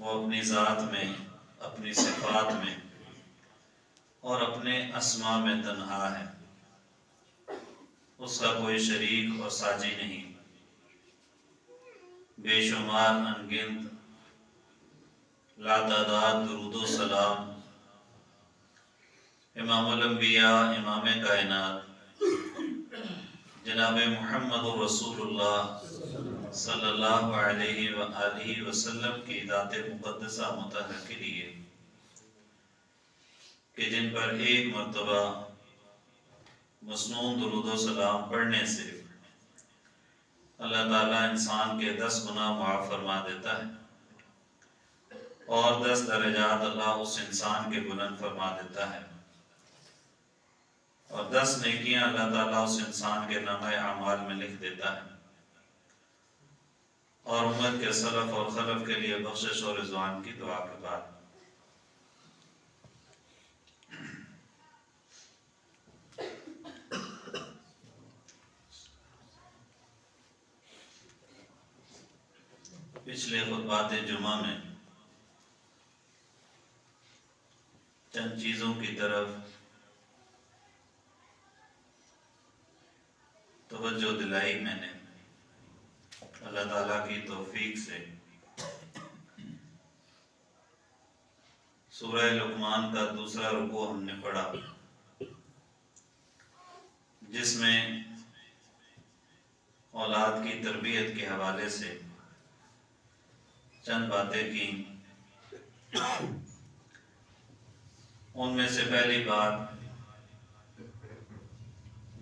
وہ اپنی ذات میں، اپنی صفات میں اور اپنے اسماء میں تنہا ہے، اس کا کوئی شریک اور ساجی نہیں۔ بے شمار انگنت لاتعداد درود و سلام امام الانبیاء، امام کائنات جناب محمد رسول اللہ صلی اللہ علیہ وآلہ وسلم کی ذات مقدسہ مطہرہ کے لیے کہ جن پر ایک مرتبہ مسنون درود و سلام پڑھنے سے اللہ تعالیٰ انسان کے 10 گناہ معاف فرما دیتا ہے اور 10 درجات اللہ اس انسان کے بلند فرما دیتا ہے اور 10 نیکیاں اللہ تعالیٰ اس انسان کے نامہ اعمال میں لکھ دیتا ہے اور امت کے سلف اور خلف کے لیے بخشش اور رضوان کی دعا کے بعد پچھلے خطبات جمعہ میں چند چیزوں کی طرف توجہ دلائی میں نے اللہ تعالیٰ کی توفیق سے۔ سورہ لقمان کا دوسرا رکوع ہم نے پڑھا جس میں اولاد کی تربیت کے حوالے سے چند باتیں کی۔ ان میں سے پہلی بات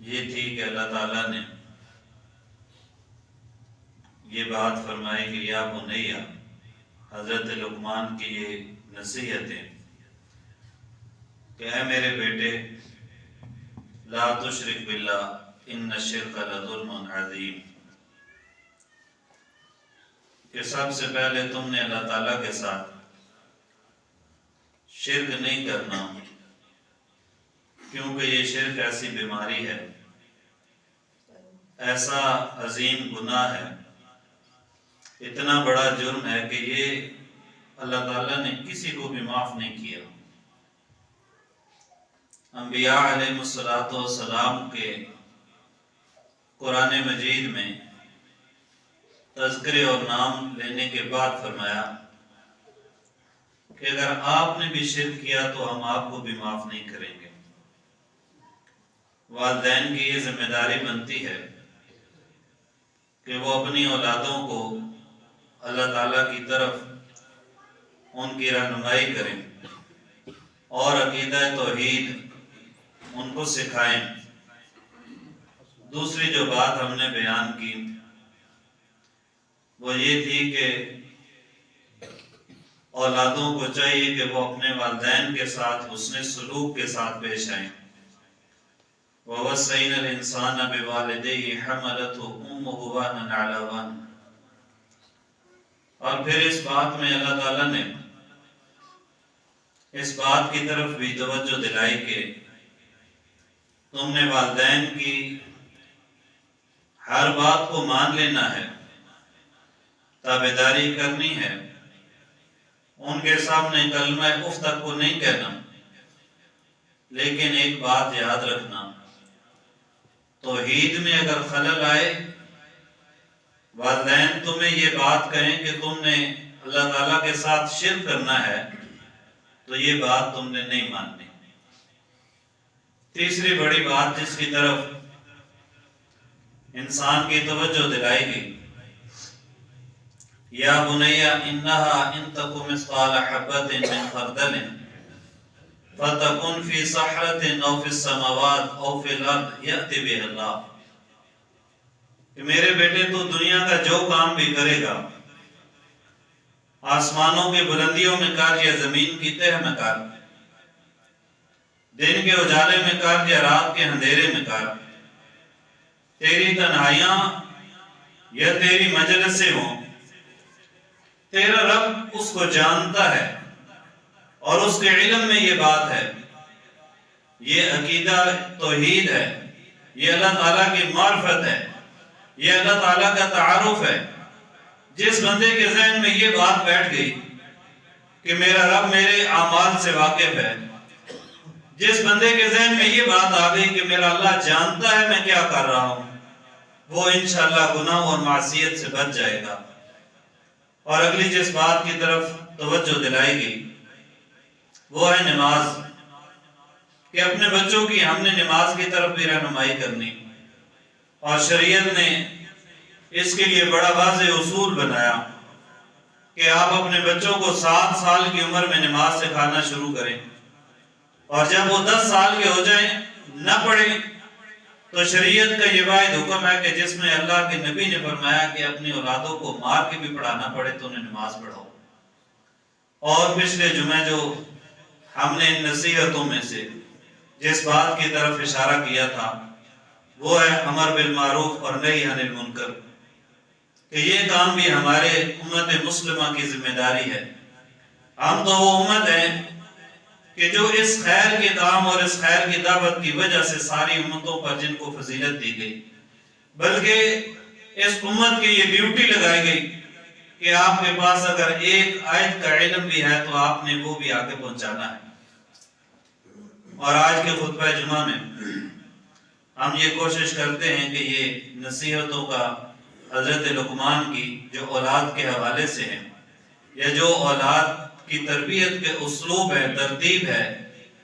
یہ تھی کہ اللہ تعالیٰ نے یہ بات فرمائی کہ یا بنیہ، حضرت لقمان کی یہ نصیحتیں کہ اے میرے بیٹے لا تشرک باللہ ان الشرک لظلم عظیم، کہ سب سے پہلے تم نے اللہ تعالیٰ کے ساتھ شرک نہیں کرنا، کیونکہ یہ شرک ایسی بیماری ہے، ایسا عظیم گناہ ہے، اتنا بڑا جرم ہے کہ یہ اللہ تعالیٰ نے کسی کو بھی معاف نہیں کیا۔ انبیاء علیہ السلام کے قرآن مجید میں تذکرے اور نام لینے کے بعد فرمایا کہ اگر آپ نے بھی شرک کیا تو ہم آپ کو بھی معاف نہیں کریں گے۔ والدین کی یہ ذمہ داری بنتی ہے کہ وہ اپنی اولادوں کو اللہ تعالیٰ کی طرف ان کی رہنمائی کریں اور عقیدہ توحید ان کو سکھائیں۔ دوسری جو بات ہم نے بیان کی وہ یہ تھی کہ اولادوں کو چاہیے کہ وہ اپنے والدین کے ساتھ حسن سلوک کے ساتھ پیش آئیں۔ وَوَصَّيْنَا الْإِنسَانَ بِوَالِدَيْهِ حَمَلَتْهُ أُمُّهُ وَهْنًا عَلَىٰ وَهْنٍ، اور پھر اس بات میں اللہ تعالیٰ نے اس بات کی طرف بھی توجہ دلائی کہ تم نے والدین کی ہر بات کو مان لینا ہے، تابعداری کرنی ہے، ان کے سامنے کلمہ اف تک کو نہیں کہنا، لیکن ایک بات یاد رکھنا، توحید میں اگر خلل آئے، والدین تمہیں یہ بات کہیں کہ تم نے اللہ تعالیٰ کے ساتھ شرک کرنا ہے، تو یہ بات تم نے نہیں ماننی۔ تیسری بڑی بات جس کی طرف انسان کی توجہ دلائی گئی، یا بنیہ انہا ان تک مثقال حبۃ من خردل فتکن فی صحرۃ او فی السماوات او فی الارض یأتی بہ اللہ، کہ میرے بیٹے تو دنیا کا جو کام بھی کرے گا، آسمانوں کی بلندیوں میں کر یا زمین کی تہ میں کر، دن کے اجالے میں کر یا رات کے اندھیرے میں کر، تیری تنہائیاں یا تیری مجلسیں ہوں، تیرا رب اس کو جانتا ہے اور اس کے علم میں یہ بات ہے۔ یہ عقیدہ توحید ہے، یہ اللہ تعالیٰ کی معرفت ہے، یہ اللہ تعالیٰ کا تعارف ہے۔ جس بندے کے ذہن میں یہ بات بیٹھ گئی کہ میرا رب میرے اعمال سے واقف ہے. جس بندے کے ذہن میں یہ بات آ گئی کہ میرا اللہ جانتا ہے میں کیا کر رہا ہوں، وہ انشاءاللہ گناہ اور معصیت سے بچ جائے گا. اور اگلی جس بات کی طرف توجہ دلائی گئی وہ ہے نماز، کہ اپنے بچوں کی ہم نے نماز کی طرف بھی رہنمائی کرنی. اور شریعت نے اس کے لیے بڑا واضح اصول بنایا کہ آپ اپنے بچوں کو 7 سال کی عمر میں نماز سکھانا شروع کریں، اور جب وہ 10 سال کے ہو جائیں نہ پڑھیں تو شریعت کا یہ واحد حکم ہے کہ جس میں اللہ کے نبی نے فرمایا کہ اپنی اولادوں کو مار کے بھی پڑھانا پڑے تو انہیں نماز پڑھاؤ. اور پچھلے جمعے جو ہم نے نصیحتوں میں سے جس بات کی طرف اشارہ کیا تھا وہ ہے امر بالمعروف اور نہی عن المنکر، کہ یہ کام بھی ہمارے امت مسلمہ کی ذمہ داری ہے. ہم تو وہ امت ہیں کہ جو اس خیر کے کام اور اس خیر کی دعوت کی وجہ سے ساری امتوں پر جن کو فضیلت دی گئی، بلکہ اس امت کی یہ ڈیوٹی لگائی گئی کہ آپ کے پاس اگر ایک آیت کا علم بھی ہے تو آپ نے وہ بھی آگے پہنچانا ہے. اور آج کے خطبہ جمعہ میں ہم یہ کوشش کرتے ہیں کہ یہ نصیحتوں کا حضرت لقمان کی جو اولاد کے حوالے سے ہیں یا جو اولاد کی تربیت کے اسلوب ہے، ترتیب ہے،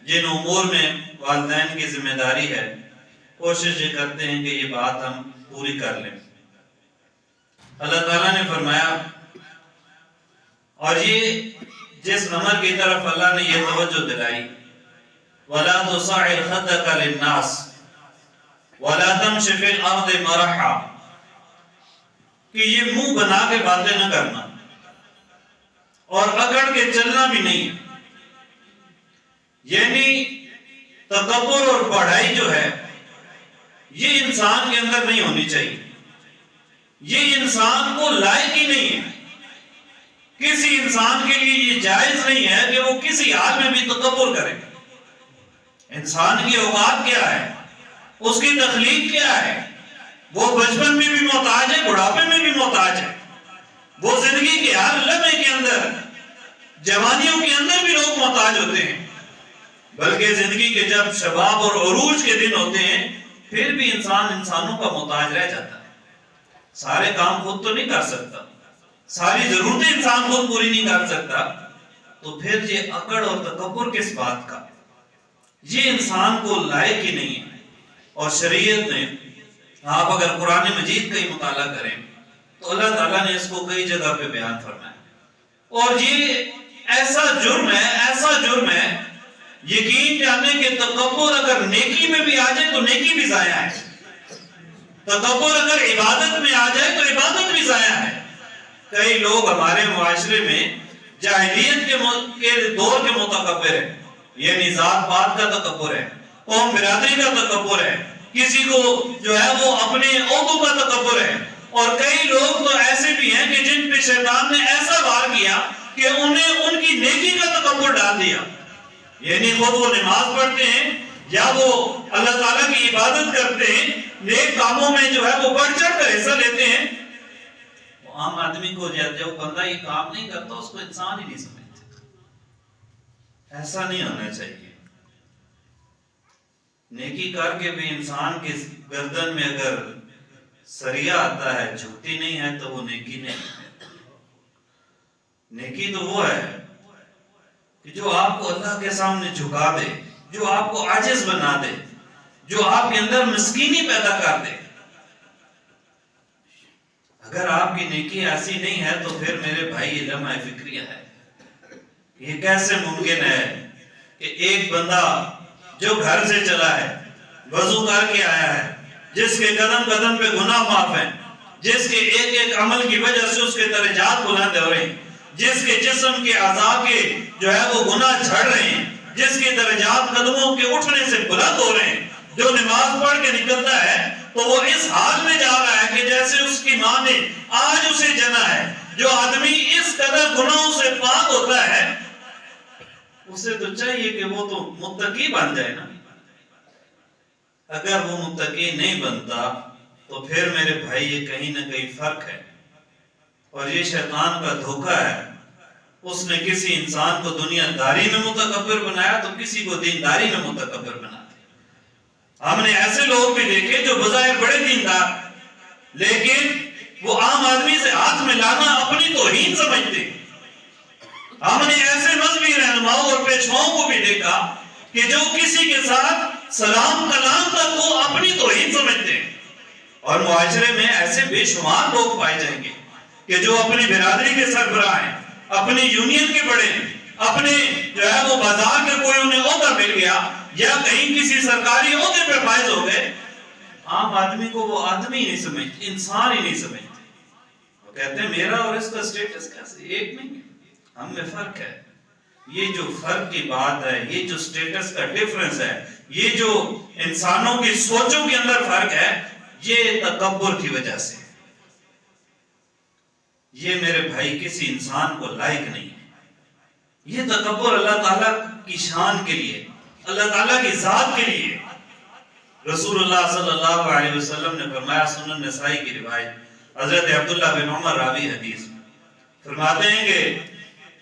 جن امور میں والدین کی ذمہ داری ہے، کوشش یہ کرتے ہیں کہ یہ بات ہم پوری کر لیں. اللہ تعالیٰ نے فرمایا، اور یہ جس امر کی طرف اللہ نے یہ توجہ دلائی، وَلَا تُصَعِّرْ خَدَّكَ لِلنَّاسِ وَلَا تَمْشِ فِي الْأَرْضِ مَرَحًا، کہ یہ منہ بنا کے باتیں نہ کرنا اور اکڑ کے چلنا بھی نہیں ہے. یعنی تکبر اور بڑائی جو ہے یہ انسان کے اندر نہیں ہونی چاہیے. یہ انسان کو لائق ہی نہیں ہے. کسی انسان کے لیے یہ جائز نہیں ہے کہ وہ کسی حال میں بھی تکبر کرے. انسان کی اوقات کیا ہے، اس کی تخلیق کیا ہے، وہ بچپن میں بھی محتاج ہے، بڑھاپے میں بھی محتاج ہے. وہ زندگی کے ہر لمحے کے اندر، جوانیوں کے اندر بھی لوگ محتاج ہوتے ہیں، بلکہ زندگی کے جب شباب اور عروج کے دن ہوتے ہیں پھر بھی انسان انسانوں کا محتاج رہ جاتا ہے. سارے کام خود تو نہیں کر سکتا، ساری ضرورتیں انسان خود پوری نہیں کر سکتا، تو پھر یہ اکڑ اور تکبر کس بات کا؟ یہ انسان کو لائق ہی نہیں ہے. اور شریعت نے، آپ اگر قرآن مجید کا ہی مطالعہ کریں تو اللہ تعالیٰ نے اس کو کئی جگہ پہ بیان فرمایا. اور یہ ایسا جرم ہے، ایسا جرم ہے، یقین جانے کہ تکبر اگر نیکی میں بھی آ جائے تو نیکی بھی ضائع ہے. تکبر اگر عبادت میں آ جائے تو عبادت بھی ضائع ہے. کئی لوگ ہمارے معاشرے میں جاہلیت کے دور کے متکبر ہیں، یعنی ذات پات کا تکبر ہے، قوم برادری کا تکبر ہے، کسی کو جو ہے وہ اپنے عہدوں کا تکبر ہے. اور کئی لوگ تو ایسے بھی ہیں کہ جن پہ شیطان نے ایسا وار کیا کہ انہیں ان کی نیکی کا تکبر ڈال دیا. یعنی خود وہ نماز پڑھتے ہیں یا وہ اللہ تعالیٰ کی عبادت کرتے ہیں، نیک کاموں میں جو ہے وہ بڑھ چڑھ کر حصہ لیتے ہیں. عام آدمی کو جو بندہ یہ کام نہیں کرتا اس کو انسان ہی نہیں سمجھتے. ایسا نہیں ہونا چاہیے. نیکی کر کے بھی انسان کی گردن میں اگر سریا آتا ہے، جھکتی نہیں ہے، تو وہ نیکی نہیں ہے. نیکی تو وہ ہے کہ جو آپ کو اللہ کے سامنے جھکا دے، جو آپ کو عاجز بنا دے، جو آپ کے اندر مسکینی پیدا کر دے. اگر آپ کی نیکی ایسی نہیں ہے تو پھر میرے بھائی یہ لمحہ فکریہ ہے. یہ کیسے ممکن ہے کہ ایک بندہ جو گھر سے چلا ہے، وضو کر کے آیا ہے، جس کے قدم قدم پہ گناہ معاف ہیں، جس کے ایک ایک عمل کی وجہ سے اس کے درجات بلند ہو رہے ہیں، جس کے جسم کے اعضاء کے جو ہے وہ گناہ جھڑ رہے ہیں، جس کے درجات قدموں کے اٹھنے سے بلند ہو رہے ہیں، جو نماز پڑھ کے نکلتا ہے تو وہ اس حال میں جا رہا ہے کہ جیسے اس کی ماں نے آج اسے جنا ہے. جو آدمی اس قدر گناہوں سے پاک ہوتا ہے اسے تو چاہیے کہ وہ تو متقی بن جائے نا. اگر وہ متقی نہیں بنتا تو پھر میرے بھائی یہ کہیں نہ کہیں فرق ہے. اور یہ شیطان کا دھوکہ ہے اس نے کسی انسان کو دنیا داری میں متکبر بنایا تو کسی کو دینداری میں متکبر بنا دیا۔ ہم نے ایسے لوگ بھی دیکھے جو بظاہر بڑے دیندار لیکن وہ عام آدمی سے ہاتھ ملانا اپنی توہین سمجھتے۔ ہم نے ایسے مذہبی رہنماؤں اور پیشواؤں کو بھی دیکھا کہ جو کسی کے ساتھ سلام کلام تک کو اپنی توہین سمجھتے ہیں۔ اور معاشرے میں ایسے بے شمار لوگ پائے جائیں گے کہ جو اپنی برادری کے سربراہ ہیں، اپنی یونین کے بڑے ہیں، اپنے جو ہے وہ بازار کے کوئی انہیں عہدہ مل گیا یا کہیں کسی سرکاری عہدے پہ فائز ہو گئے، عام آدمی کو وہ آدمی ہی نہیں سمجھتے، انسان ہی نہیں سمجھتے۔ وہ کہتے ہیں میرا اور اس کا سٹیٹس کیسے ایک نہیں ہے، ہم میں فرق ہے۔ یہ جو فرق کی بات ہے، یہ جو سٹیٹس کا ڈیفرنس ہے، یہ جو انسانوں کی سوچوں کے اندر فرق ہے، یہ تکبر کی وجہ سے۔ یہ میرے بھائی کسی انسان کو لائق نہیں ہے۔ یہ تکبر اللہ تعالیٰ کی شان کے لیے، اللہ تعالیٰ کی ذات کے لیے۔ رسول اللہ صلی اللہ علیہ وسلم نے فرمایا، سنن نسائی کی روایت، حضرت عبداللہ بن عمر راوی حدیث فرماتے ہیں کہ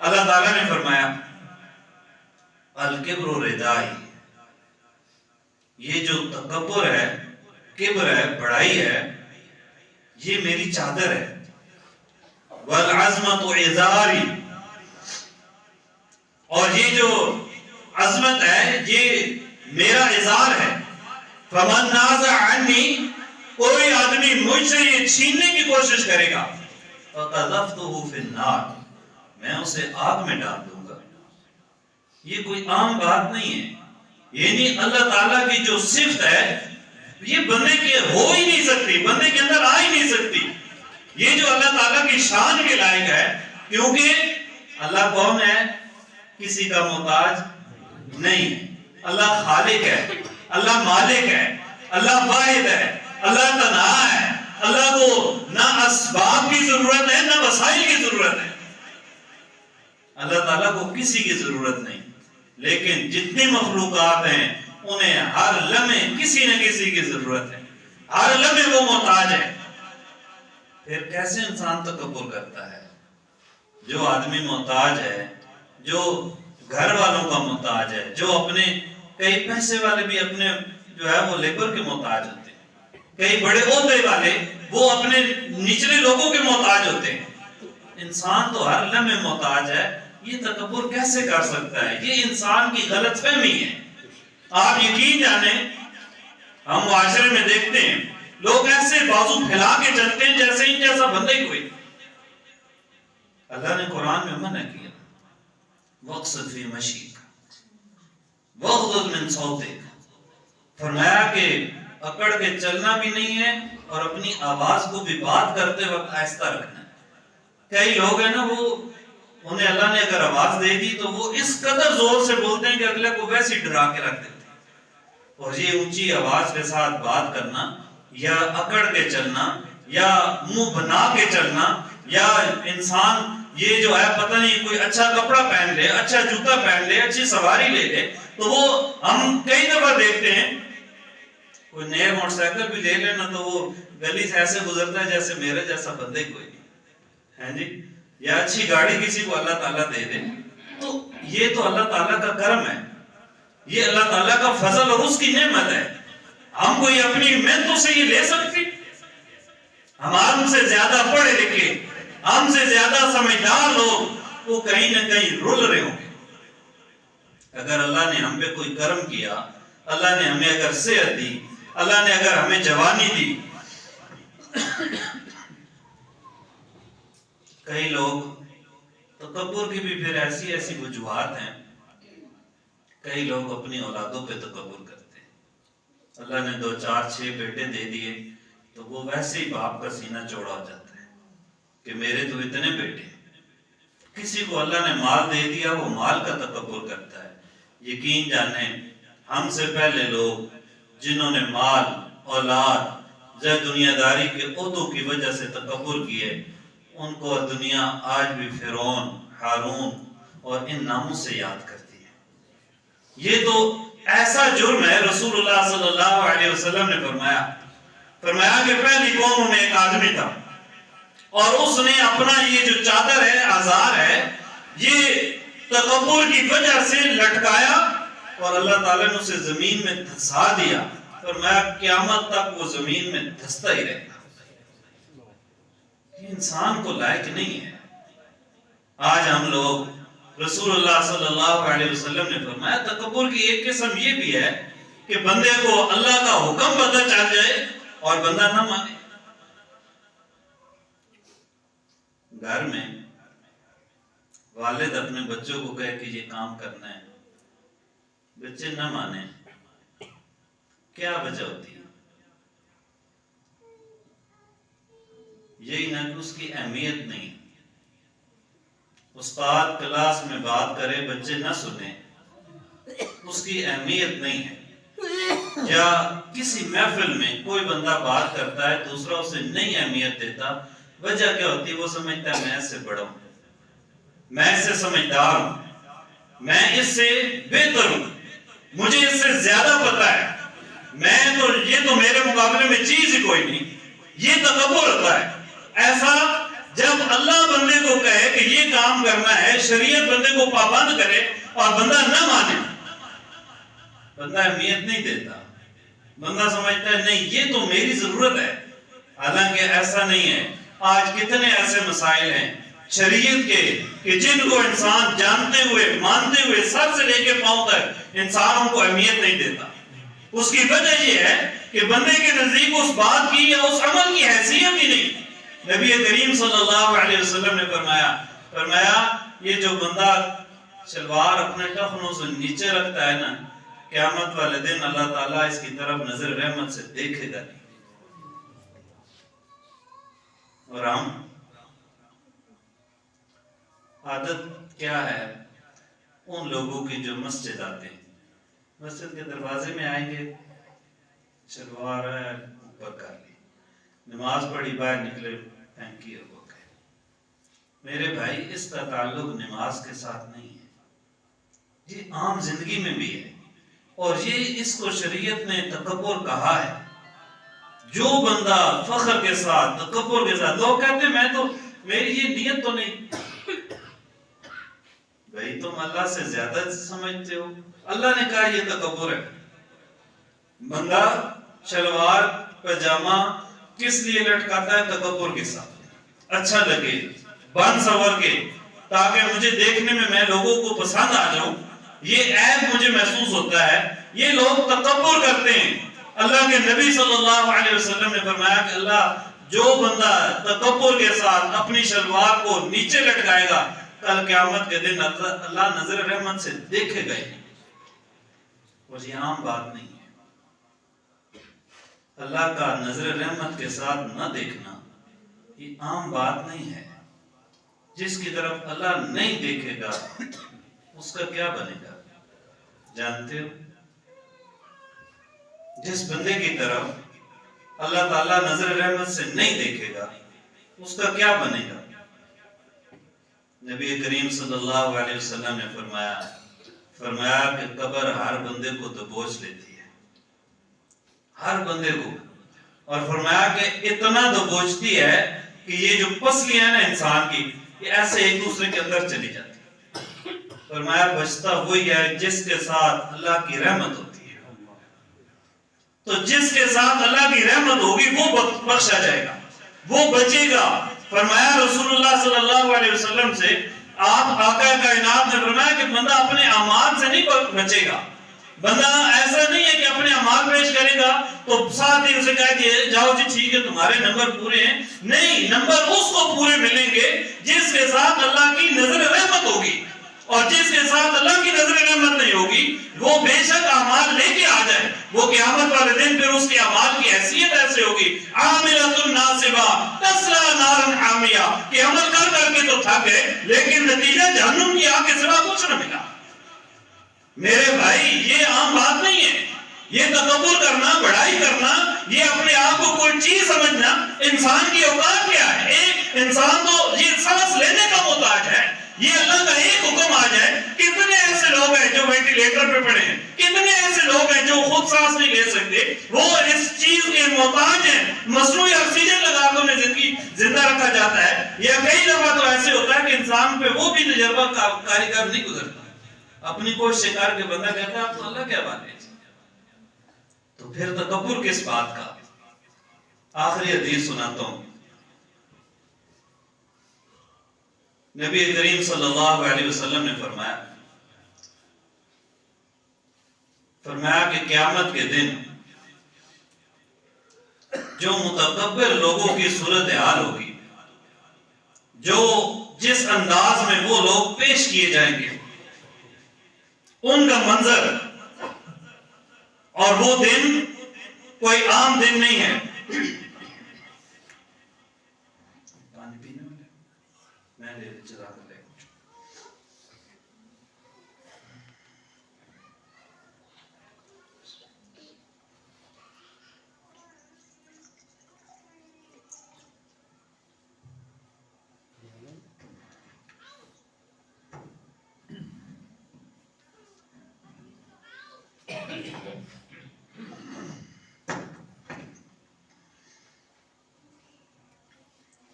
اللہ تعالیٰ نے فرمایا، الکبر ردائی، یہ جو تکبر ہے، کبر ہے، بڑائی ہے، یہ میری چادر ہے۔ والعظمت ازاری، اور یہ جو عظمت ہے یہ میرا ازار ہے۔ فمن نازع عنی، کوئی آدمی مجھ سے یہ چھیننے کی کوشش کرے گا، فقذفته فی النار، میں اسے آگ میں ڈال دوں گا۔ یہ کوئی عام بات نہیں ہے، یعنی اللہ تعالیٰ کی جو صفت ہے یہ بندے کے ہو ہی نہیں سکتی، بندے کے اندر آ ہی نہیں سکتی۔ یہ جو اللہ تعالیٰ کی شان کے لائق ہے، کیونکہ اللہ کون ہے؟ کسی کا محتاج نہیں، اللہ خالق ہے، اللہ مالک ہے، اللہ واحد ہے، اللہ تنہا ہے، اللہ کو نہ اسباب کی ضرورت ہے نہ وسائل کی ضرورت ہے۔ اللہ تعالیٰ کو کسی کی ضرورت نہیں، لیکن جتنی مخلوقات ہیں انہیں ہر لمحے کسی نہ کسی کی ضرورت ہے، ہر لمحے وہ محتاج ہے۔ پھر کیسے انسان تکبر کرتا ہے؟ جو آدمی محتاج ہے، جو گھر والوں کا محتاج ہے، جو اپنے کئی پیسے والے بھی اپنے جو ہے وہ لیبر کے محتاج ہوتے ہیں، کئی بڑے عہدے والے وہ اپنے نچلے لوگوں کے محتاج ہوتے ہیں۔ انسان تو ہر لمحے محتاج ہے، یہ تکبر کیسے کر سکتا ہے؟ یہ انسان کی غلط فہمی ہے۔ آپ یقین جانیں، ہم معاشرے میں دیکھتے ہیں لوگ ایسے بازو پھیلا کے چلتے ہیں جیسے ان جیسا بندہ ہی کوئی۔ اللہ نے قرآن میں منع کیا، وَاقْصِدْ فِي مَشِيِّكَ وَاغْضُضْ مِنْ صَوْتِكَ، فرمایا کہ اکڑ کے چلنا بھی نہیں ہے اور اپنی آواز کو بھی بات کرتے وقت آہستہ رکھنا ہے۔ کئی لوگ ہیں نا، وہ انہیں اللہ نے اگر آواز دے دی تو وہ اس قدر زور سے بولتے ہیں کہ اگلے کو ویسے ہی ڈرا کے رکھ دیتے ہیں۔ اور یہ اونچی آواز کے ساتھ بات کرنا یا اکڑ کے چلنا یا منہ بنا کے چلنا، یا انسان یہ جو ہے پتہ نہیں کوئی اچھا کپڑا پہن لے، اچھا جوتا پہن لے، اچھی سواری لے لے، تو وہ ہم کئی دفعہ دیکھتے ہیں کوئی نئے موٹر سائیکل بھی لے لینا تو وہ گلی سے ایسے گزرتا ہے جیسے میرے جیسا بندے کوئی نہیں ہے جی، یا اچھی گاڑی کسی کو اللہ تعالیٰ دے دے، تو یہ تو اللہ تعالیٰ کا کرم ہے، یہ اللہ تعالیٰ کا فضل اور اس کی نعمت ہے۔ ہم کوئی اپنی محنتوں سے یہ لے سکتے؟ ہم سے زیادہ پڑھے لکھے، ہم سے زیادہ سمجھدار لوگ وہ کہیں نہ کہیں رول رہے ہوں گے۔ اگر اللہ نے ہم پہ کوئی کرم کیا، اللہ نے ہمیں اگر صحت دی، اللہ نے اگر ہمیں جوانی دی، کئی لوگ تکبر کی بھی پھر ایسی ایسی وجوہات ہیں، کئی لوگ اپنی اولادوں پہ تکبر کرتے ہیں۔ اللہ نے 2 4 6 بیٹے دے دیے تو وہ ویسے ہی باپ کا سینہ چوڑا ہو جاتا ہے کہ میرے تو اتنے بیٹے ہیں۔ کسی کو اللہ نے مال دے دیا، وہ مال کا تکبر کرتا ہے۔ یقین جانیں، ہم سے پہلے لوگ جنہوں نے مال، اولاد، دنیا داری کے عہدوں کی وجہ سے تکبر کیے، ان کو دنیا آج بھی فرعون، ہارون اور ان ناموں سے یاد کرتی ہے۔ یہ تو ایسا جرم ہے، رسول اللہ صلی اللہ علیہ وسلم نے فرمایا کہ پہلی قوموں میں ایک آدمی تھا اور اس نے اپنا یہ جو چادر ہے، آزار ہے، یہ تکبر کی وجہ سے لٹکایا اور اللہ تعالیٰ نے اسے زمین میں دھسا دیا، فرمایا قیامت تک وہ زمین میں دھستا ہی رہے گا۔ یہ انسان کو لائق نہیں ہے۔ آج ہم لوگ، رسول اللہ صلی اللہ علیہ وسلم نے فرمایا تکبر کی ایک قسم یہ بھی ہے کہ بندے کو اللہ کا حکم پتہ چل جائے اور بندہ نہ مانے۔ گھر میں والد اپنے بچوں کو کہے کہ یہ کام کرنا ہے، بچے نہ مانے، کیا وجہ ہوتی ہے؟ یہی نہ کہ اس کی اہمیت نہیں، استاد کلاس میں بات کرے بچے نہ سنیں، اس کی اہمیت نہیں ہے۔ یا کسی محفل میں کوئی بندہ بات کرتا ہے دوسرا اسے نہیں اہمیت دیتا، وجہ کیا ہوتی ہے؟ وہ سمجھتا ہے میں اس سے بڑا ہوں، میں اس سے سمجھدار ہوں، میں اس سے بہتر ہوں، مجھے اس سے زیادہ پتا ہے، یہ تو میرے مقابلے میں چیز ہی کوئی نہیں۔ یہ تکبر ہوتا ہے۔ ایسا جب اللہ بندے کو کہے کہ یہ کام کرنا ہے، شریعت بندے کو پابند کرے اور بندہ نہ مانے، بندہ اہمیت نہیں دیتا، بندہ سمجھتا ہے نہیں یہ تو میری ضرورت ہے، حالانکہ ایسا نہیں ہے۔ آج کتنے ایسے مسائل ہیں شریعت کے کہ جن کو انسان جانتے ہوئے مانتے ہوئے سر سے لے کے پاؤں تک انسان ان کو اہمیت نہیں دیتا۔ اس کی وجہ یہ ہے کہ بندے کے نزدیک اس بات کی یا اس عمل کی حیثیت ہی نہیں۔ نبی کریم صلی اللہ علیہ وسلم نے فرمایا یہ جو بندہ شلوار اپنے ٹخنوں سے نیچے رکھتا ہے نا، قیامت والے دن اللہ تعالیٰ اس کی طرف نظر رحمت سے دیکھے گا نہیں۔ اور ہم عادت کیا ہے ان لوگوں کی جو مسجد آتے ہیں، مسجد کے دروازے میں آئیں گے، شلوار ہے اوپر کر لی، نماز پڑھی باہر نکلے پھینکی اور ہو گئے۔ میرے بھائی اس کا تعلق نماز کے ساتھ نہیں ہے، یہ عام زندگی میں بھی ہے، اور یہ اس کو شریعت نے تکبر کہا ہے۔ جو بندہ فخر کے ساتھ تکبر کے ساتھ، لوگ کہتے ہیں میں تو میری یہ نیت تو نہیں، بھائی تم اللہ سے زیادہ سمجھتے ہو، اللہ نے کہا یہ تکبر ہے۔ بندہ شلوار پجامہ کس لیے لٹکاتا ہے؟ تکبر کے ساتھ، اچھا لگے، بن سور کے، تاکہ مجھے دیکھنے میں لوگوں کو پسند آ جاؤں، یہ عیب مجھے محسوس ہوتا ہے۔ یہ لوگ تکبر کرتے ہیں۔ اللہ کے نبی صلی اللہ علیہ وسلم نے فرمایا کہ جو بندہ تکبر کے ساتھ اپنی شلوار کو نیچے لٹکائے گا، کل قیامت کے دن اللہ نظر رحمت سے دیکھے گا۔ اور یہ عام بات نہیں ہے، اللہ کا نظر رحمت کے ساتھ نہ دیکھنا یہ عام بات نہیں ہے۔ جس کی طرف اللہ نہیں دیکھے گا اس کا کیا بنے گا جانتے ہو؟ جس بندے کی طرف اللہ تعالیٰ نظر رحمت سے نہیں دیکھے گا اس کا کیا بنے گا؟ نبی کریم صلی اللہ علیہ وسلم نے فرمایا کہ قبر ہر بندے کو دبوچ لیتی ہے، ہر بندے کو، اور فرمایا کہ اتنا دبوچتی ہے کہ یہ جو پسلیاں ہیں نا انسان کی، یہ ایسے ایک دوسرے کے اندر چلی جاتی۔ فرمایا بچتا وہی ہے جس کے ساتھ اللہ کی رحمت ہوتی ہے، تو جس کے ساتھ اللہ کی رحمت ہوگی وہ بخشا جائے گا، وہ بچے گا۔ فرمایا رسول اللہ صلی اللہ علیہ وسلم سے، آپ آقا کائنات نے فرمایا کہ بندہ اپنے اعمال سے نہیں بچے گا۔ بندہ ایسا نہیں ہے کہ اپنے اعمال پیش کرے گا تو ساتھ ہی اسے کہہ دیا جاؤ جی ٹھیک ہے تمہارے نمبر پورے ہیں، نہیں، نمبر اس کو پورے ملیں گے جس کے ساتھ اللہ کی نظر رحمت ہوگی، اور جس کے ساتھ اللہ کی نظر رحمت نہیں ہوگی وہ بے شک اعمال لے کے آ جائے، وہ قیامت والے دن پھر اس کے اعمال کی حیثیت ایسے ہوگی عاملۃ ناصبہ تصلی نارا حامیہ، کہ عمل کر کر کے تو تھک گئے لیکن نتیجہ جہنم کی آگ کے سوا کچھ نہ ملا۔ میرے بھائی یہ عام بات نہیں ہے، یہ تکبر کرنا، بڑائی کرنا، یہ اپنے آپ کو کوئی چیز سمجھنا، انسان کی اوقات کیا ہے؟ ایک انسان تو یہ سانس لینے کا محتاج ہے، یہ اللہ کا ایک حکم آ جائے۔ کتنے ایسے لوگ ہیں جو وینٹیلیٹر پہ پڑے ہیں، کتنے ایسے لوگ ہیں جو خود سانس نہیں لے سکتے، وہ اس چیز کے محتاج ہیں، مصنوعی آکسیجن لگا کے انہیں زندگی زندہ رکھا جاتا ہے۔ یا کئی دفعہ تو ایسے ہوتا ہے کہ انسان پہ وہ بھی تجربہ کاریگر نہیں گزرتا، اپنی کوشش کر کے بندہ کہتا ہے اب تو اللہ کیا بات ہے، تو پھر تکبر کس بات کا۔ آخری حدیث سناتا ہوں، نبی کریم صلی اللہ علیہ وسلم نے فرمایا کہ قیامت کے دن جو متکبر لوگوں کی صورتحال ہوگی، جو جس انداز میں وہ لوگ پیش کیے جائیں گے، ان کا منظر اور وہ دن کوئی عام دن نہیں ہے۔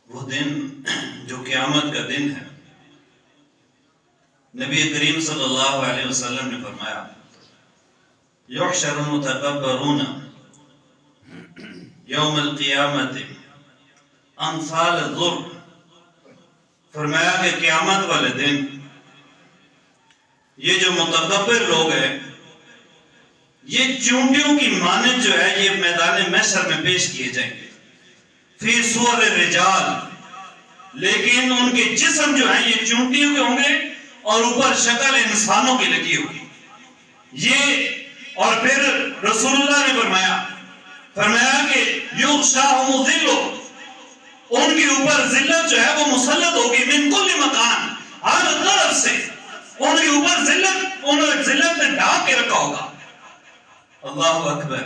وہ دن جو قیامت کا دن ہے، نبی کریم صلی اللہ علیہ وسلم نے فرمایا یحشر المتکبرون یوم القیامت امثال الذر، فرمایا کہ قیامت والے دن یہ جو متکبر لوگ ہیں، یہ چونٹیوں کی مانند جو ہے یہ میدان محشر میں پیش کیے جائیں گے، فی صور الرجال، لیکن ان کے جسم جو ہیں یہ چونٹیوں کے ہوں گے اور اوپر شکل انسانوں کی لگی ہوگی یہ۔ اور پھر رسول اللہ نے فرمایا کہ یغشاہم الذل، ان کے اوپر ذلت جو ہے وہ مسلط ہوگی، من کل مکان، ہر طرف سے ان کے اوپر ذلت نے ڈھانپ کے رکھا ہوگا۔ اللہ اکبر،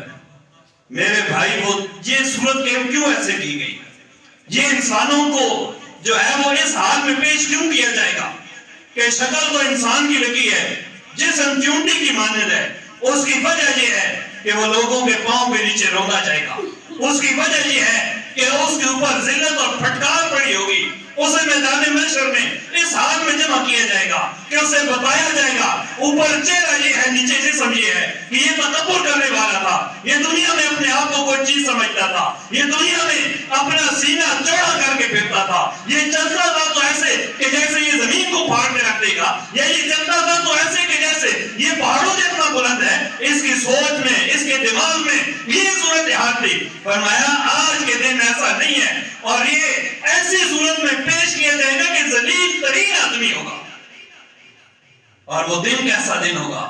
میرے بھائی وہ یہ صورت کیوں ایسے کی گئی؟ یہ انسانوں کو جو ہے وہ اس حال میں پیش کیوں کیا جائے گا کہ شکل تو انسان کی لگی ہے، جسم چونٹی کی مانند ہے؟ اس کی وجہ یہ ہے کہ وہ لوگوں کے پاؤں کے نیچے روندا جائے گا، اس کی وجہ یہ ہے کہ اس کے اوپر ذلت اور پھٹکار پڑی ہوگی، اسے میدان محشر میں اس حال میں جمع کیا جائے گا کہ اسے بتایا جائے گا اوپر چہرہ یہ ہے، نیچے جسم یہ ہے، کہ یہ تکبر کرنے والا تھا، یہ دنیا میں اپنے آپ کو کوئی چیز سمجھتا تھا، یہ دنیا میں اپنا سینہ چوڑا کر کے پھرتا تھا، یہ چلتا تھا تو ایسے کہ جیسے یہ زمین کو پھاڑ کے رکھ دے گا، یا یہ چلتا تھا تو ایسے کہ جیسے یہ پہاڑوں جتنا بلند ہے۔ اس کی سوچ میں، اس کے دماغ میں یہ صورتحال تھی۔ فرمایا آج کے دن ایسا نہیں ہے، اور یہ ایسی صورت میں پیش کیا جائے گا کہ ذلیل ترین آدمی ہوگا۔ اور وہ دن کیسا دن ہوگا؟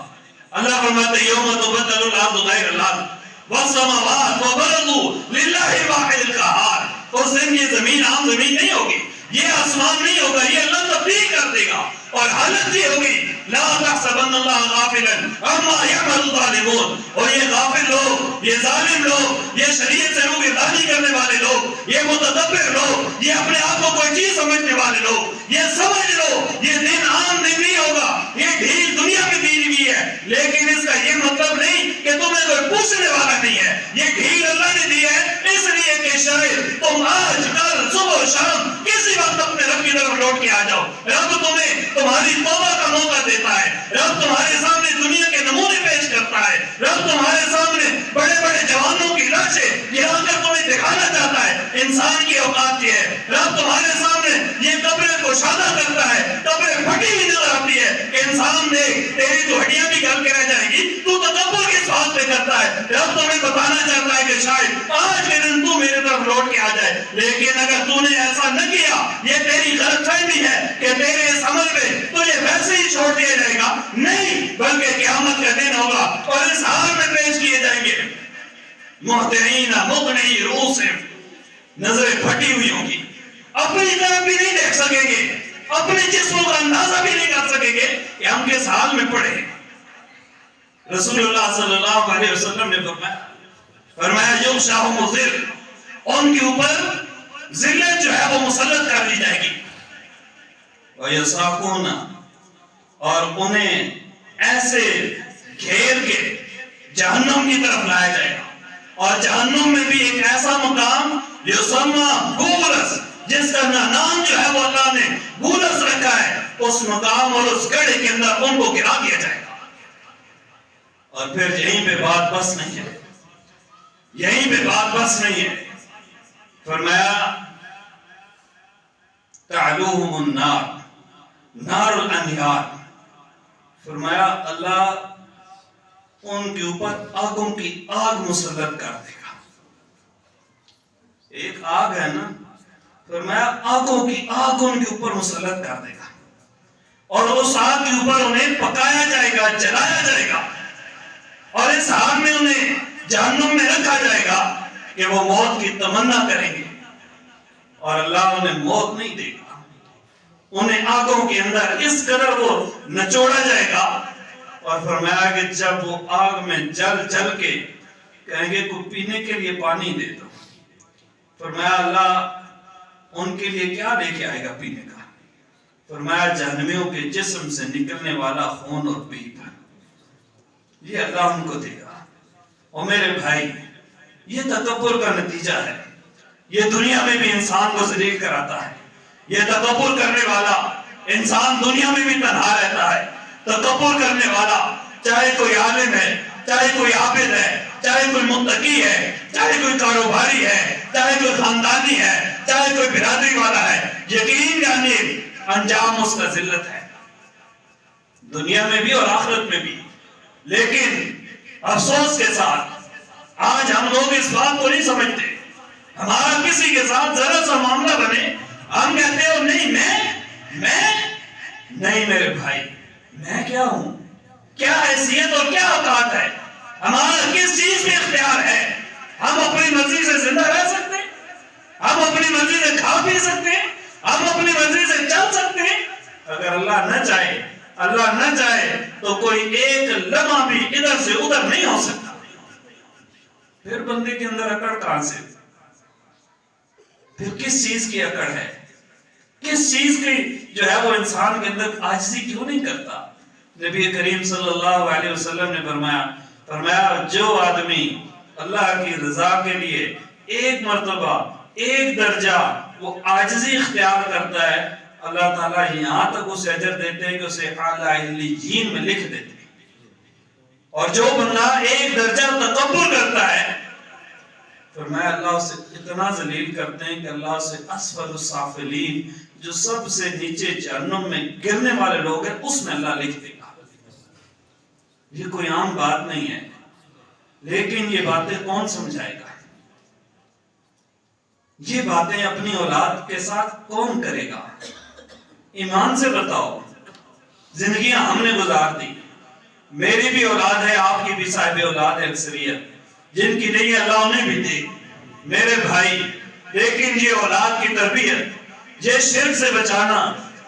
اللہ فرماتے یوم تبدل الارض غیر الارض والسماوات وبرزوا للہ الواحد القہار۔ اس دن یہ زمین عام زمین نہیں ہوگی، یہ آسمان نہیں ہوگا، یہ اللہ تبدیل کر دے گا، اور حالت یہ ہوگی لا تحسبن اللہ غافلا عما یعمل الظالمون۔ اور یہ غافل لوگ، یہ ظالم لوگ، یہ شریعت سے روگردانی کرنے والے لوگ، یہ متکبر لوگ، یہ اپنے آپ کو کوئی چیز سمجھنے والے لوگ، یہ سمجھ لو یہ دن عام دن نہیں ہوگا، یہ ڈھیل دنیا میں دی ہوئی ہے، لیکن اس کا یہ مطلب نہیں کہ تمہیں کوئی پوچھنے والا نہیں ہے۔ یہ ڈھیل اللہ نے دی ہے اس لیے کہ شاید تم آج کل صبح شام کسی وقت اپنے رب کی طرف لوٹ کے آ جاؤ۔ رب تمہیں تمہاری توبہ کا موقع دیتا ہے، رب تمہارے سامنے دنیا کے نمونے پیش کرتا ہے، رب تمہارے سامنے بڑے بڑے جوانوں کی لاشیں گرا کر تمہیں دکھانا چاہتا ہے انسان کی اوقات یہ ہے۔ رب تمہارے سامنے یہ قبریں کشادہ کرتا ہے، قبریں پھٹی ہوئی نظر آتی ہے کہ انسان دیکھ تیری تو ہڈیاں بھی گل کے رہ جائیں گی، تو تکبر کس بات پہ کرتا ہے؟ رب تمہیں بتانا چاہتا ہے کہ شاید آج کے دن تو میرے طرف لوٹ کے آ جائے، لیکن اگر تو نے ایسا نہ کیا، یہ تیری غلط فہمی ہے کہ تیرے اس عمل میں تجھے ویسے ہی چھوڑ دیا جائے گا، نہیں، بلکہ قیامت کا دن ہوگا اور اس حال میں پیش کیے جائیں گے محتعین مقنعی رؤوسہم، نظریں پھٹی ہوئی ہوں گی، اپنی طرف بھی نہیں دیکھ سکیں گے، اپنے جسموں کا اندازہ بھی نہیں کر سکیں گے کہ ہم کس حال میں پڑے ہیں۔ رسول اللہ صلی اللہ علیہ وسلم نے فرمایا یغشاہم الذل، ان کے اوپر ذلت جو ہے وہ مسلط کر دی جائے گی، وَيَسَاقُونَ، اور انہیں ایسے گھیر کے جہنم کی طرف لایا جائے گا. اور جہنم میں بھی ایک ایسا مقام یسمى بولس، جس کا نام جو ہے وہ اللہ نے بولس رکھا ہے، اس مقام اور اس گڑھے کے اندر ان کو گرا دیا جائے گا. اور پھر یہیں پہ بات بس نہیں ہے، یہیں پہ بات بس نہیں ہے. فرمایا تعلوہم النار، نار الانہار. فرمایا اللہ ان کے اوپر آگوں کی آگ مسلط کر دے گا. ایک آگ ہے نا، فرمایا آگوں کی آگ ان کے اوپر مسلط کر دے گا، اور اس آگ کے اوپر انہیں پکایا جائے گا، جلایا جائے گا، اور اس حال میں انہیں جہنم میں رکھا جائے گا کہ وہ موت کی تمنا کریں گے، اور اللہ انہیں موت نہیں دے گا. انہیں آگوں کے اندر اس قدر وہ نچوڑا جائے گا. اور فرمایا کہ جب وہ آگ میں جل جل کے کہیں گے کو پینے کے لیے پانی دے دو. فرمایا اللہ ان کے لیے کیا لے کے آئے گا پینے کا؟ فرمایا جہنمیوں کے جسم سے نکلنے والا خون اور پیپ، یہ اللہ ان کو دے گا. اور میرے بھائی، یہ تکبر کا نتیجہ ہے. یہ دنیا میں بھی انسان کو ذلیل کراتا ہے. یہ تکبر کرنے والا انسان دنیا میں بھی تنہا رہتا ہے. تکبر کرنے والا چاہے کوئی عالم ہے، چاہے کوئی عابد ہے، چاہے کوئی متقی ہے، چاہے کوئی کاروباری ہے، چاہے کوئی خاندانی ہے، چاہے کوئی برادری والا ہے، یقین جانیے انجام اس کا ذلت ہے، دنیا میں بھی اور آخرت میں بھی. لیکن افسوس کے ساتھ آج ہم لوگ اس بات کو نہیں سمجھتے. ہمارا کسی کے ساتھ ذرا سا معاملہ بنے، ہم کہتے ہو نہیں میں نہیں میرے بھائی، میں کیا ہوں؟ کیا حیثیت اور کیا اوقات ہے؟ ہمارا کس چیز میں اختیار ہے؟ ہم اپنی مرضی سے زندہ رہ سکتے ہیں، ہم اپنی مرضی سے کھا پی سکتے ہیں، ہم اپنی مرضی سے چل سکتے ہیں. اگر اللہ نہ چاہے، اللہ نہ چاہے تو کوئی ایک لمحہ بھی ادھر سے ادھر نہیں ہو سکتا. پھر بندے کے اندر اکڑ کہاں سے؟ پھر کس چیز کی اکڑ ہے؟ کس چیز کی جو ہے وہ انسان کے اندر عاجزی کیوں نہیں کرتا؟ نبی کریم صلی اللہ علیہ وسلم نے فرمایا جو آدمی اللہ کی رضا کے لیے ایک مرتبہ ایک درجہ وہ عاجزی اختیار کرتا ہے، اللہ تعالیٰ یہاں تک اسے اجر دیتے ہیں کہ اسے اعلیٰ علیین میں لکھ دیتے ہیں. اور جو بندہ ایک درجہ تکبر کرتا ہے، فرمایا اللہ اسے اتنا ذلیل کرتے ہیں کہ اللہ اسے اسفل السافلین، جو سب سے نیچے جہنم میں گرنے والے لوگ ہیں، اس میں اللہ لکھ دے گا. یہ کوئی عام بات نہیں ہے، لیکن یہ باتیں کون سمجھائے گا؟ یہ باتیں اپنی اولاد کے ساتھ کون کرے گا؟ ایمان سے بتاؤ. زندگیاں ہم نے گزار دی، میری بھی اولاد ہے، آپ کی بھی صاحب اولاد ہے اکثریت، جن کی نہیں اللہ انہیں بھی دے میرے بھائی. لیکن یہ اولاد کی تربیت، یہ شرک سے بچانا،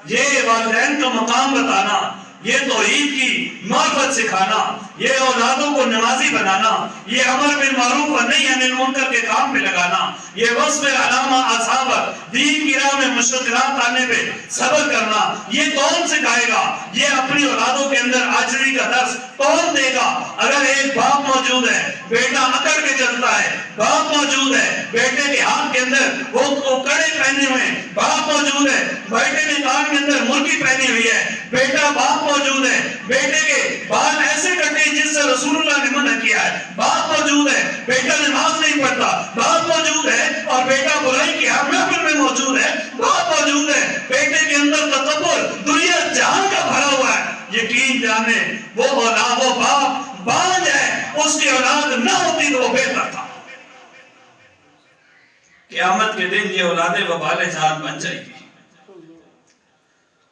یہ والدین کا مقام بتانا، یہ توحید کی معرفت سکھانا، یہ اولادوں کو نمازی بنانا، یہ امر بالمعروف اور نہی عن المنکر کے کام پہ لگانا، یہ وصف علامہ اصحاب دین کی راہ میں مشکلات آنے پہ صبر کرنا، یہ کون سکھائے گا؟ یہ اپنی اولادوں کے اندر عاجزی کا درس کون دے گا؟ اگر ایک باپ موجود ہے، بیٹا اکڑ کے چلتا ہے، باپ موجود ہے، بیٹے کے ہاتھ کے اندر وہ کڑے پہنے ہوئے، باپ موجود ہے، بیٹے نے کان کے اندر مرغی پہنی ہوئی ہے، بیٹا باپ موجود ہے، بیٹے کے بال ایسے کٹے جس سے رسول اللہ نے منع کیا ہے، باپ موجود ہے، بیٹا نماز نہیں پڑھتا، باپ موجود ہے اور بیٹا برائی کی ہر محفل میں موجود ہے، باپ موجود ہے، بیٹے کے اندر تکبر دنیا جہان کا بھرا ہوا ہے. یقین جانے وہ اولاد، وہ باپ بانج ہے، اس کی اولاد نہ ہوتی تو وہ بہتر تھا. قیامت کے دن یہ اولادیں وبال جان بن جائے گی.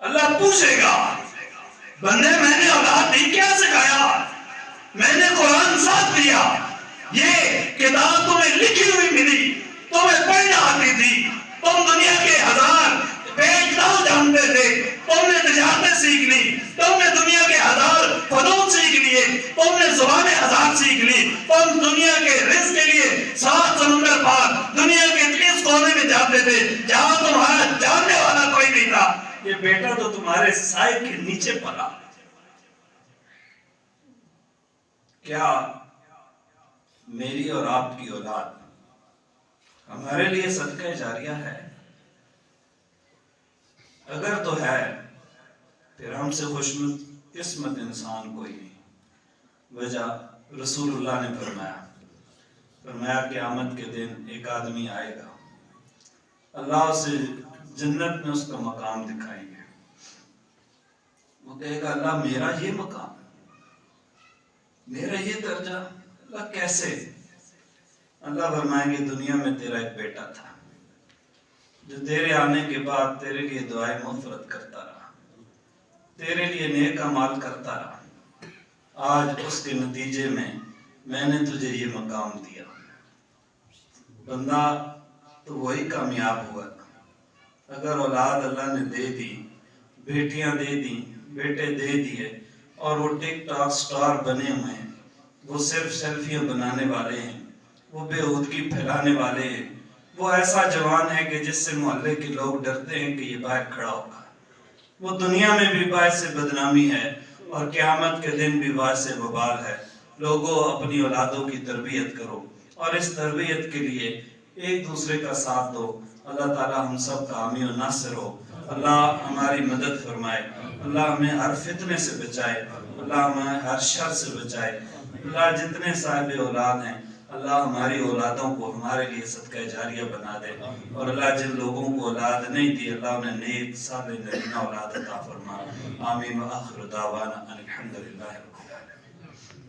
اللہ پوچھے گا بندے میں نے اولاد دی، کیا سکھایا؟ میں نے قرآن ساتھ دیا، یہ کتاب تمہیں لکھی ہوئی ملی، تمہیں پڑھنا آتی تھی، تم دنیا کے ہزار پیج نہ جانتے تھے، تم نے تجارتیں سیکھ لی، تم نے دنیا کے ہزار فنون سیکھ لیے، تم نے زبانیں ہزار سیکھ لی، تم دنیا کے رزق کے لیے 7 سمندر پار دنیا کے اس کونے میں جاتے تھے جہاں تمہارا جاننے والا کوئی نہیں تھا. یہ بیٹا تو تمہارے سائے کے نیچے پلا. کیا میری اور آپ کی اولاد ہمارے لیے صدقہ جاریہ ہے؟ اگر تو ہے پھر ہم سے خوش قسمت انسان کوئی نہیں۔ وجہ رسول اللہ نے فرمایا قیامت کے دن ایک آدمی آئے گا، اللہ اسے جنت میں اس کا مقام دکھائیں گے۔ وہ کہے گا اللہ میرا یہ مقام، میرا یہ درجہ، اللہ کیسے؟ اللہ فرمائیں گے دنیا میں تیرا ایک بیٹا تھا جو تیرے آنے کے بعد تیرے لیے دعائیں مغفرت کرتا رہا، تیرے لیے نیک اعمال کرتا رہا، آج اس کے نتیجے میں نے تجھے یہ مقام دیا۔ بندہ تو وہی کامیاب ہوا اگر اولاد اللہ نے دے دی، بیٹیاں دے دی، بیٹے دے دیے، اور وہ ٹک ٹاک سٹار بنے ہوئے ہیں، وہ صرف سیلفیاں بنانے والے ہیں، وہ بےہودگی پھیلانے والے ہیں، وہ ایسا جوان ہے کہ جس سے محلے کے لوگ ڈرتے ہیں کہ یہ باہر کھڑا ہوگا، وہ دنیا میں بھی باعث بدنامی ہے اور قیامت کے دن بھی باعث وبال ہے۔ لوگوں اپنی اولادوں کی تربیت کرو اور اس تربیت کے لیے ایک دوسرے کا ساتھ دو۔ اللہ تعالی ہم سب کا حامی و ناصر ہو، اللہ ہماری مدد فرمائے، اللہ ہمیں ہر فتنے سے بچائے، اللہ ہمیں ہر شر سے بچائے۔ اللہ جتنے صاحب اولاد ہیں اللہ ہماری اولادوں کو ہمارے لیے صدقہ جاریہ بنا دے، اور اللہ جن لوگوں کو اولاد نہیں دی اللہ انہیں نیک صالح نرینہ اولاد عطا فرما۔ آمین و آخر دعوانا ان الحمدللہ۔